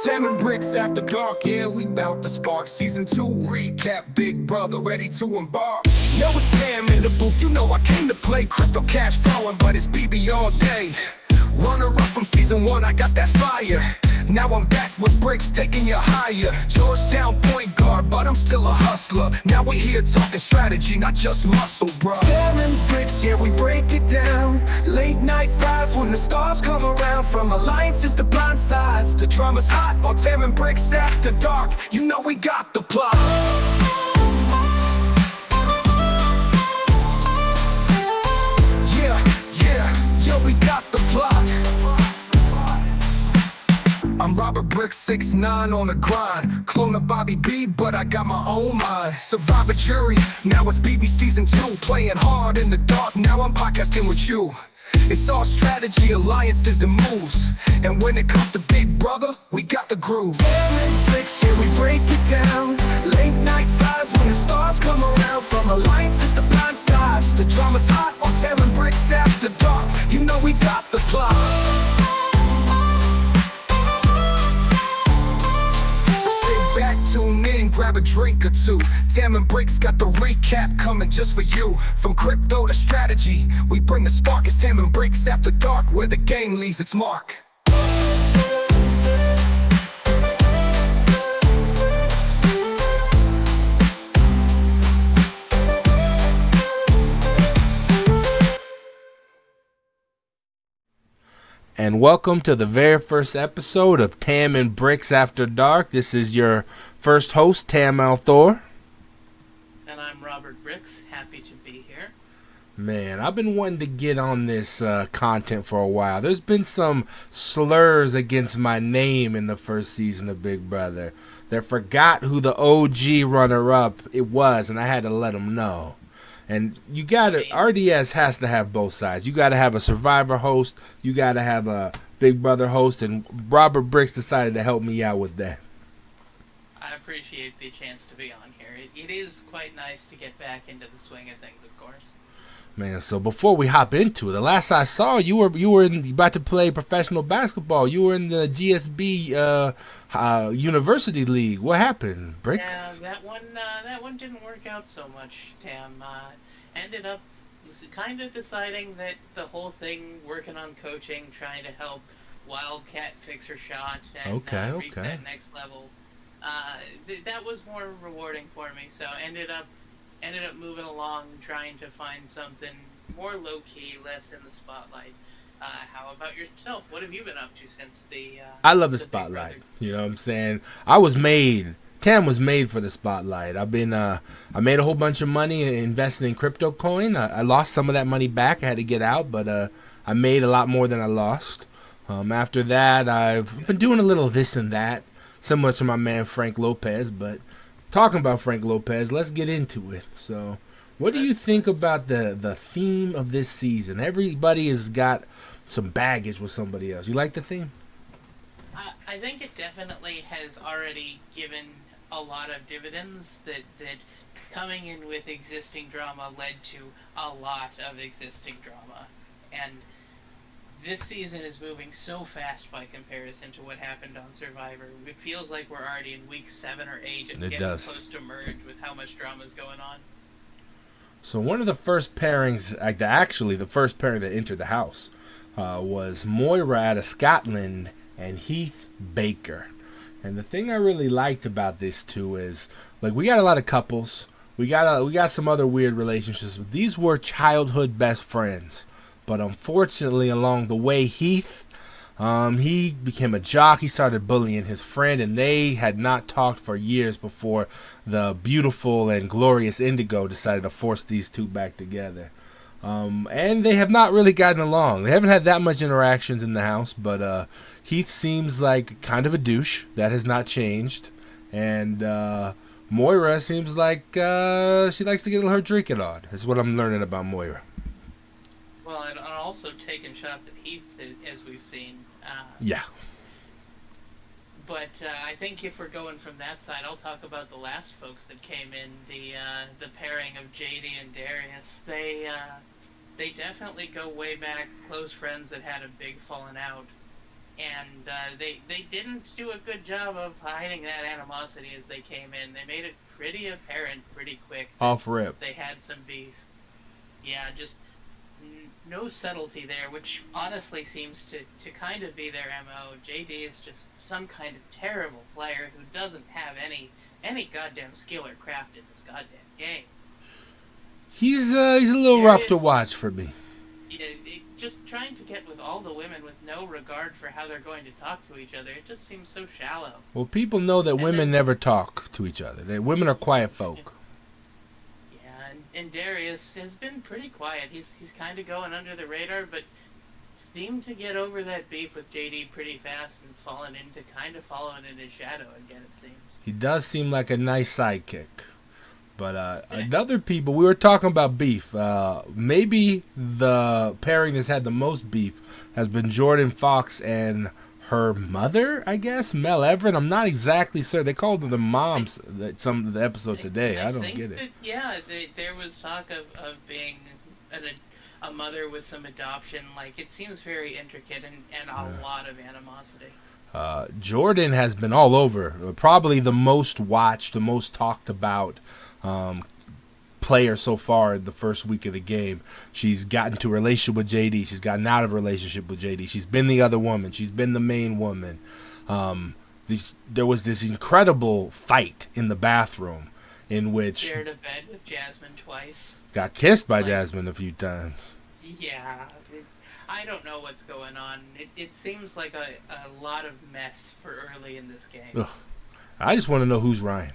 Tam and Bricks after dark, yeah, we bout to spark. Season 2 recap, big brother ready to embark. Yo, it's Tam in the booth, you know I came to play. Crypto cash flowing, but it's BB all day. Runner up from season 1, I got that fire. Now I'm back with Bricks, taking you higher. Georgetown point guard, but I'm still a hustler. Now we here talking strategy, not just muscle, bro. Tam and Bricks, yeah, we break it down. Late night vibes when the stars come around. From alliances to blind sides, the drama's hot on Tam and Bricks after dark. You know we got the plot. Yo, we got the plot. I'm Robert Bricks, 6'9" on the grind. Clone of Bobby B, but I got my own mind. Survivor jury, now it's BB season 2. Playing hard in the dark, now I'm podcasting with you. It's all strategy, alliances, and moves. And when it comes to Big Brother, we got the groove. Tam and Bricks, here we break it down. Late night vibes when the stars come around. From alliances to blind sides, the drama's hot on Tam and Bricks after dark. You know we got the plot. Sit back, tune in, grab a drink or two. Tam and Bricks got the recap coming just for you. From crypto to strategy, we bring the spark. It's Tam and Bricks after dark, where the game leaves its mark. And welcome to the very first episode of Tam and Bricks After Dark. This is your first host, Tam Althor. And I'm Robert Bricks, happy to be here. Man, I've been wanting to get on this content for a while. There's been some slurs against my name in the first season of Big Brother. They forgot who the OG runner-up it was, and I had to let them know. And you gotta, RDS has to have both sides. You gotta have a Survivor host, you gotta have a Big Brother host, and Robert Bricks decided to help me out with that. I appreciate the chance to be on here. It is quite nice to get back into the swing of things, of course. Man, so before we hop into it, the last I saw you were about to play professional basketball. You were in the GSB University League. What happened, Bricks? Yeah, that one didn't work out so much, Tam. Ended up kind of deciding that the whole thing, working on coaching, trying to help Wildcat fix her shot and reach that next level, that was more rewarding for me. So ended up moving along, trying to find something more low-key, less in the spotlight. How about yourself? What have you been up to since the I love the spotlight. You know what I'm saying? Tam was made for the spotlight. I made a whole bunch of money investing in crypto coin. I lost some of that money back. I had to get out, but I made a lot more than I lost. After that, I've been doing a little this and that, similar to my man Frank Lopez, but talking about Frank Lopez, let's get into it. So, what do you think about the theme of this season? Everybody has got some baggage with somebody else. You like the theme? I think it definitely has already given a lot of dividends. That coming in with existing drama led to a lot of existing drama. And this season is moving so fast by comparison to what happened on Survivor. It feels like we're already in week 7 or 8 and getting close to merge with how much drama is going on. So one of the first pairings, actually the first pairing that entered the house, was Moira out of Scotland and Heath Baker. And the thing I really liked about this too is, like, we got a lot of couples, we got some other weird relationships, but these were childhood best friends. But unfortunately, along the way, Heath, he became a jock. He started bullying his friend, and they had not talked for years before the beautiful and glorious Indigo decided to force these two back together. And they have not really gotten along. They haven't had that much interactions in the house, but Heath seems like kind of a douche. That has not changed. And Moira seems like she likes to get her drinking on. That's what I'm learning about Moira. Well, and also taking shots at Heath, as we've seen. Yeah. But I think if we're going from that side, I'll talk about the last folks that came in, the pairing of JD and Darius. They definitely go way back, close friends that had a big falling out. and they didn't do a good job of hiding that animosity as they came in. They made it pretty apparent pretty quick that Off rip. they had some beef. Yeah, just no subtlety there, which honestly seems to kind of be their MO. JD is just some kind of terrible player who doesn't have any goddamn skill or craft in this goddamn game. He's a little rough to watch for me. Just trying to get with all the women with no regard for how they're going to talk to each other, it just seems so shallow. Well, people know that women never talk to each other. Women are quiet folk. Yeah, and Darius has been pretty quiet. He's kind of going under the radar, but seemed to get over that beef with JD pretty fast and kind of following in his shadow again, it seems. He does seem like a nice sidekick. But another people, we were talking about beef. Maybe the pairing that's had the most beef has been Jordan Fox and her mother, I guess, Mel Everett. I'm not exactly certain. They called them the moms some of the episode today. I don't get it. There was talk of being a mother with some adoption. Like, it seems very intricate and a lot of animosity. Jordan has been all over. Probably the most watched, the most talked about player so far in the first week of the game. She's gotten to a relationship with JD. She's gotten out of a relationship with JD. She's been the other woman. She's been the main woman. There was this incredible fight in the bathroom in which shared a bed with Jasmine twice. Got kissed by Jasmine a few times. Yeah. I don't know what's going on. It seems like a lot of mess for early in this game. Ugh. I just want to know who's Ryan.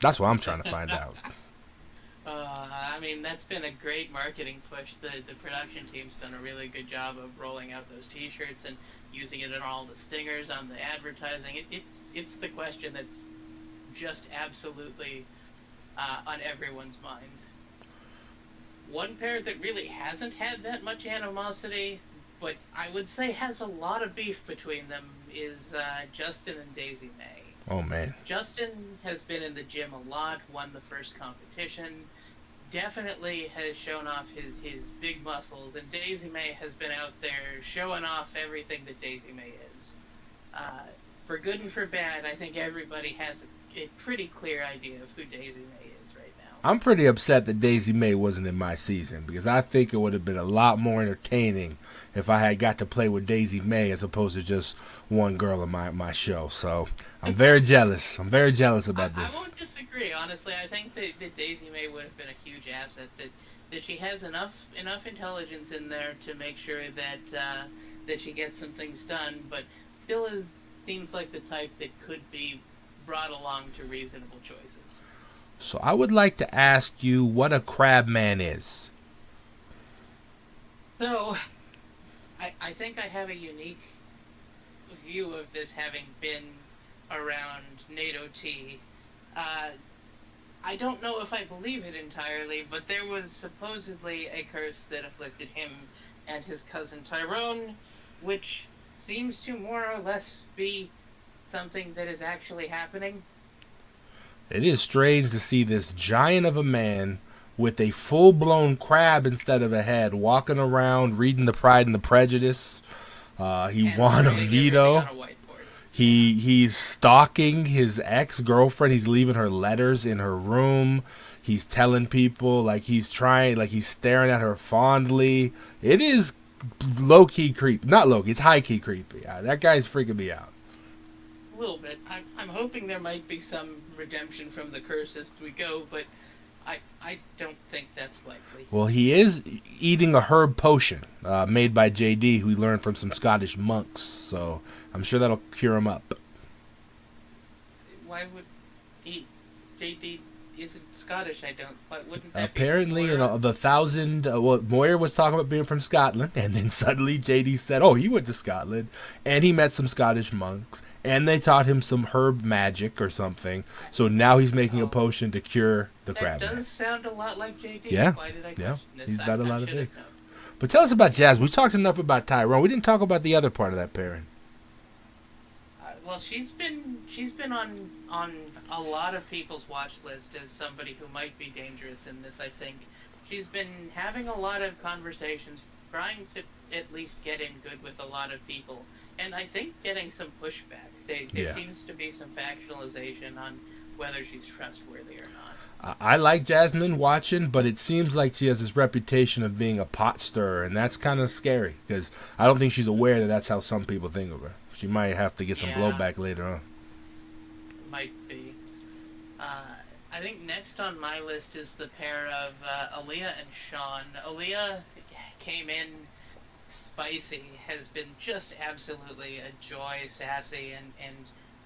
That's what I'm trying to find out. I mean, that's been a great marketing push. The production team's done a really good job of rolling out those T-shirts and using it in all the stingers on the advertising. It's the question that's just absolutely on everyone's mind. One pair that really hasn't had that much animosity, but I would say has a lot of beef between them, is Justin and Daisy May. Oh, man. Justin has been in the gym a lot, won the first competition, definitely has shown off his big muscles, and Daisy May has been out there showing off everything that Daisy May is. For good and for bad, I think everybody has a pretty clear idea of who Daisy May is right now. I'm pretty upset that Daisy May wasn't in my season because I think it would have been a lot more entertaining if I had got to play with Daisy May as opposed to just one girl in my show. So I'm very jealous. I'm very jealous about this. I won't disagree, honestly. I think that Daisy May would have been a huge asset, that she has enough intelligence in there to make sure that she gets some things done, but still seems like the type that could be brought along to reasonable choices. So I would like to ask you what a crab man is. So, I think I have a unique view of this, having been around NATO T. I don't know if I believe it entirely, but there was supposedly a curse that afflicted him and his cousin Tyrone, which seems to more or less be something that is actually happening. It is strange to see this giant of a man with a full-blown crab instead of a head walking around reading the Pride and the Prejudice. He won a veto. He's stalking his ex-girlfriend. He's leaving her letters in her room. He's telling people, he's staring at her fondly. It is low-key creepy. Not low-key, it's high-key creepy. That guy's freaking me out. A little bit. I'm hoping there might be some redemption from the curse as we go, but I don't think that's likely. Well, he is eating a herb potion made by JD, who he learned from some Scottish monks, so I'm sure that'll cure him up. Why would he? JD isn't Scottish, why wouldn't that apparently, be the thousand, Moyer was talking about being from Scotland, and then suddenly JD said, oh, he went to Scotland, and he met some Scottish monks, and they taught him some herb magic or something, so now he's making a potion to cure the crab. That does sound a lot like JD. Yeah, Why did I question this? He's done a lot of things. But tell us about Jazz. We talked enough about Tyrone. We didn't talk about the other part of that pairing. Well, she's been on a lot of people's watch list as somebody who might be dangerous in this, I think. She's been having a lot of conversations trying to at least get in good with a lot of people, and I think getting some pushback. There Yeah. seems to be some factionalization on whether she's trustworthy or not. I like Jasmine watching, but it seems like she has this reputation of being a pot stirrer, and that's kind of scary because I don't think she's aware that that's how some people think of her. She might have to get some Yeah, blowback later on. might be. I think next on my list is the pair of Aaliyah and Sean. Aaliyah came in spicy, has been just absolutely a joy, sassy, and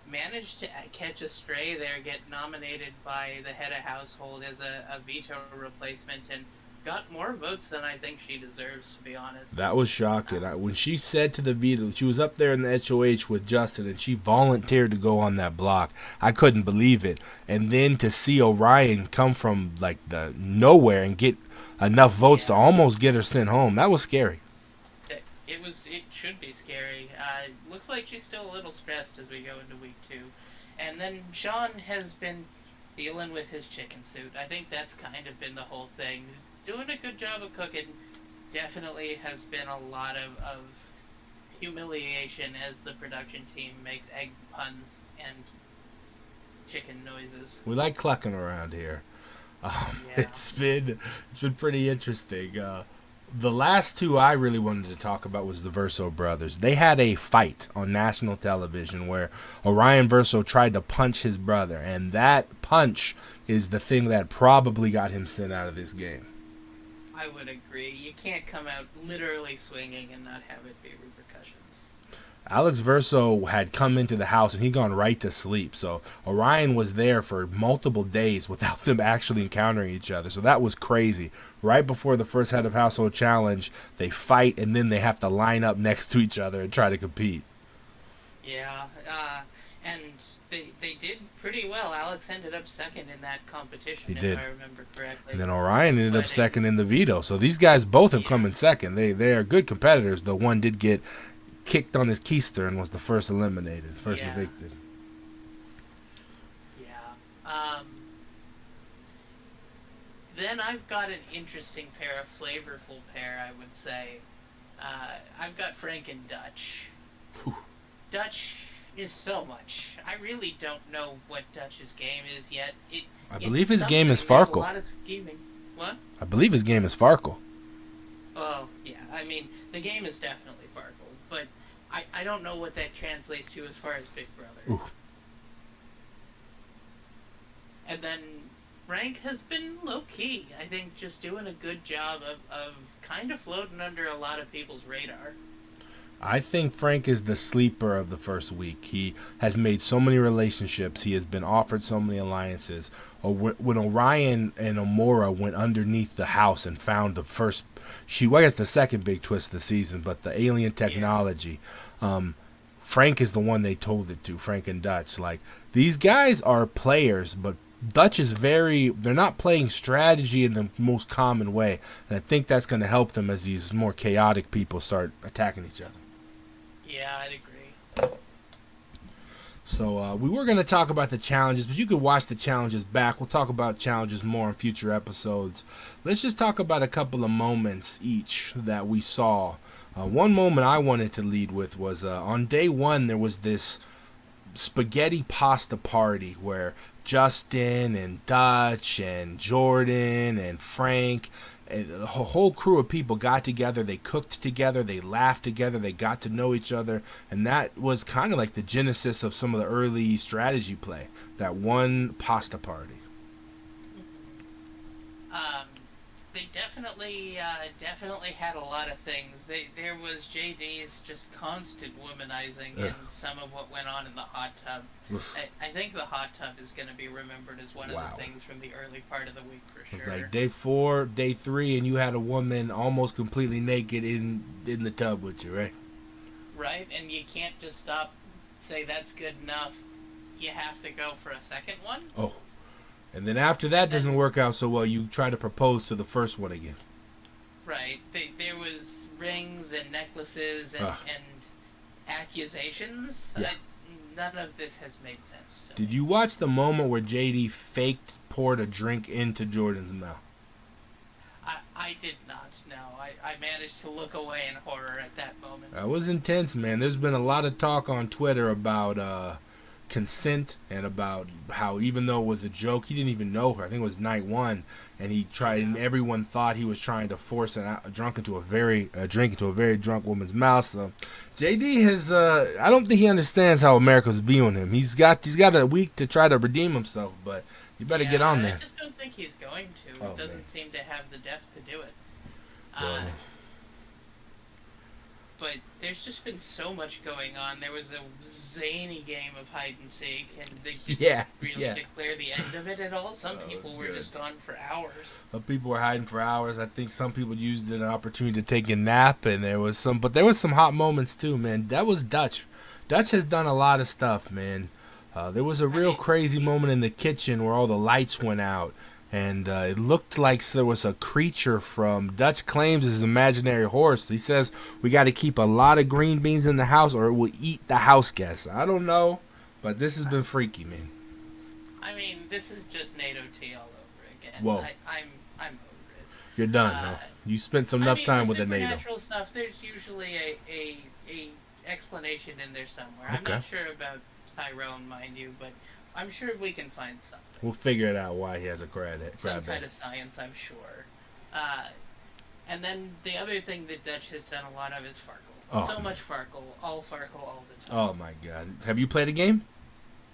managed to catch a stray there, get nominated by the head of household as a veto replacement, and got more votes than I think she deserves, to be honest. That was shocking. When she said to the veto, she was up there in the HOH with Justin, and she volunteered to go on that block. I couldn't believe it. And then to see Orion come from like the nowhere and get enough votes to almost get her sent home, that was scary. It should be scary. Looks like she's still a little stressed as we go into week 2. And then Sean has been dealing with his chicken suit. I think that's kind of been the whole thing. Doing a good job of cooking. Definitely has been a lot of humiliation as the production team makes egg puns and chicken noises. We like clucking around here. It's been pretty interesting. The last two I really wanted to talk about was the Verso brothers. They had a fight on national television where Orion Verso tried to punch his brother, and that punch is the thing that probably got him sent out of this game. I would agree. You can't come out literally swinging and not have it be repercussions. Alex Verso had come into the house and he'd gone right to sleep. So Orion was there for multiple days without them actually encountering each other. So that was crazy. Right before the first head of household challenge, they fight and then they have to line up next to each other and try to compete. Yeah, and they did pretty well. Alex ended up second in that competition, He if did. I remember correctly. And then Orion ended up But second in the veto. So these guys both have come in second. They are good competitors. The one did get kicked on his keister and was the first eliminated, evicted. Yeah. Then I've got an interesting pair, a flavorful pair, I would say. I've got Frank and Dutch. Whew. Dutch is so much. I really don't know what Dutch's game is yet. I believe his game is There's Farkle. a lot of scheming. What? I believe his game is Farkle. Well, yeah. I mean, the game is definitely Farkle, but I don't know what that translates to as far as Big Brother. Ooh. And then Frank has been low-key. I think just doing a good job of kind of floating under a lot of people's radar. I think Frank is the sleeper of the first week. He has made so many relationships. He has been offered so many alliances. When Orion and Amora went underneath the house and found the first, I guess the second big twist of the season, but the alien technology, Frank is the one they told it to, Frank and Dutch. Like, these guys are players, but Dutch is they're not playing strategy in the most common way. And I think that's going to help them as these more chaotic people start attacking each other. Yeah, I'd agree. So we were going to talk about the challenges, but you could watch the challenges back. We'll talk about challenges more in future episodes. Let's just talk about a couple of moments each that we saw. One moment I wanted to lead with was on day one, there was this spaghetti pasta party where Justin and Dutch and Jordan and Frank and a whole crew of people got together. They cooked together, they laughed together, they got to know each other, and that was kind of like the genesis of some of the early strategy play, that one pasta party. They definitely had a lot of things. There was JD's just constant womanizing and some of what went on in the hot tub. I think the hot tub is going to be remembered as one of the things from the early part of the week for sure. It was like day 4, day 3, and you had a woman almost completely naked in the tub with you, right? Right, and you can't just stop, say that's good enough. You have to go for a second one. Oh. And then after that doesn't work out so well, you try to propose to the first one again. Right. There was rings and necklaces and accusations. Yeah. None of this has made sense to me. Did you watch the moment where JD poured a drink into Jordan's mouth? I did not. No, I managed to look away in horror at that moment. That was intense, man. There's been a lot of talk on Twitter about consent and about how even though it was a joke, he didn't even know her. I think it was night one, and he tried, and everyone thought he was trying to force a drink into a very drunk woman's mouth. So JD has, I don't think he understands how America's viewing him. He's got a week to try to redeem himself, but you better get on there. I just don't think he's going to. Oh, He doesn't man. seem to have the depth to do it. Well, But there's just been so much going on. There was a zany game of hide and seek, and they didn't really declare the end of it at all. Some people were just gone for hours. Some people were hiding for hours. I think some people used it an opportunity to take a nap, and there was some hot moments too, man. That was Dutch. Dutch has done a lot of stuff, man. There was a real crazy moment in the kitchen where all the lights went out. And it looked like there was a creature from Dutch claims his imaginary horse. He says we got to keep a lot of green beans in the house or it will eat the house guests. I don't know, but this has been freaky, man. I mean, this is just NATO tea all over again. Whoa. I'm over it. You're done, huh? You spent enough time with the NATO. Supernatural stuff, there's usually a explanation in there somewhere. Okay. I'm not sure about Tyrone, mind you, but I'm sure we can find something. We'll figure it out why he has a crab Some head. kind of science, I'm sure. And then the other thing that Dutch has done a lot of is Farkle. Oh, so man. much Farkle all the time. Oh my God! Have you played a game?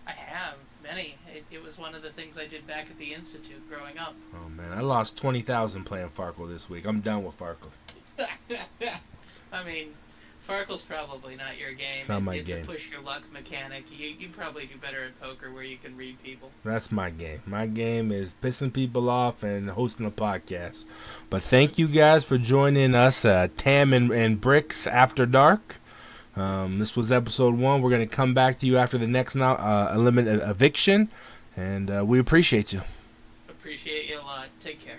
I have many. It was one of the things I did back at the Institute growing up. Oh man, I lost 20,000 playing Farkle this week. I'm done with Farkle. I mean, Farkle's probably not your game. It's not my it's game. a push your luck mechanic. You probably do better at poker where you can read people. That's my game. My game is pissing people off and hosting a podcast. But thank you guys for joining us, Tam and Bricks After Dark. This was episode 1. We're going to come back to you after the next eviction. And we appreciate you. Appreciate you a lot. Take care.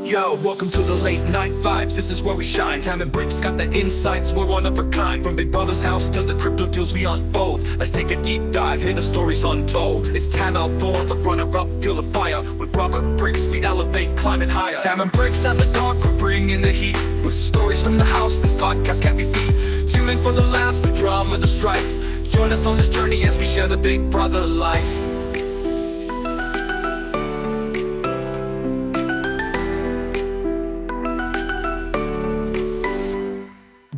Yo, welcome to the late night vibes, this is where we shine. Tam and Bricks got the insights, we're one of a kind. From Big Brother's house to the crypto deals we unfold. Let's take a deep dive, hear the stories untold. It's Tam L4, the runner-up, feel the fire. With Robert Bricks, we elevate, climbing higher. Tam and Bricks at the dark, we're bringing the heat. With stories from the house, this podcast can't be beat. Tune in for the laughs, the drama, the strife. Join us on this journey as we share the Big Brother life.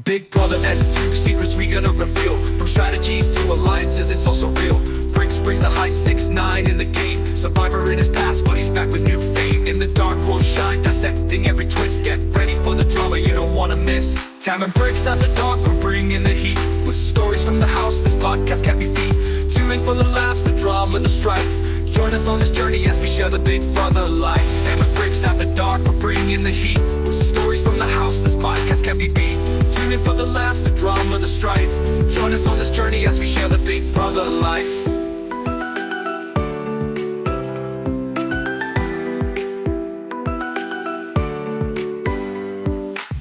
Big Brother S2, secrets we gonna reveal. From strategies to alliances, it's also real. Bricks brings the high 6'9" in the game. Survivor in his past, but he's back with new fame. In the dark, we'll shine, dissecting every twist. Get ready for the drama you don't wanna miss. Tam and Bricks at the dark, we're bringing the heat. With stories from the house, this podcast can't be beat. Tune in for the laughs, the drama, the strife. Join us on this journey as we share the Big Brother life. Tam and Bricks at the dark, we're bringing the heat. With stories from the house, this podcast can't be beat. Tune in for the laughs, the drama, the strife. Join us on this journey as we share the Big Brother life.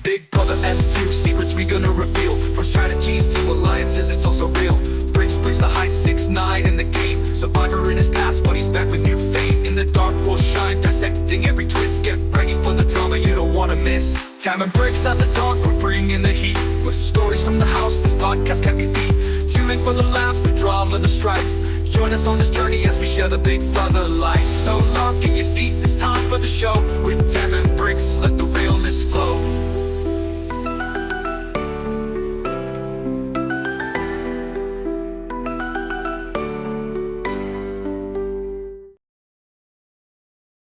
Big Brother S2, secrets we gonna reveal. From strategies to alliances, it's also real. Bricks brings the high 6'9" in the game. Survivor in his past, but he's back with new fame. In the dark, we'll shine, dissecting every twist. Get ready for the drama you don't wanna miss. Tam and Bricks at the dark, we're bringing the heat. With stories from the house, this podcast can't be beat. Tune in for the laughs, the drama, the strife. Join us on this journey as we share the Big Brother life. So lock in your seats, it's time for the show.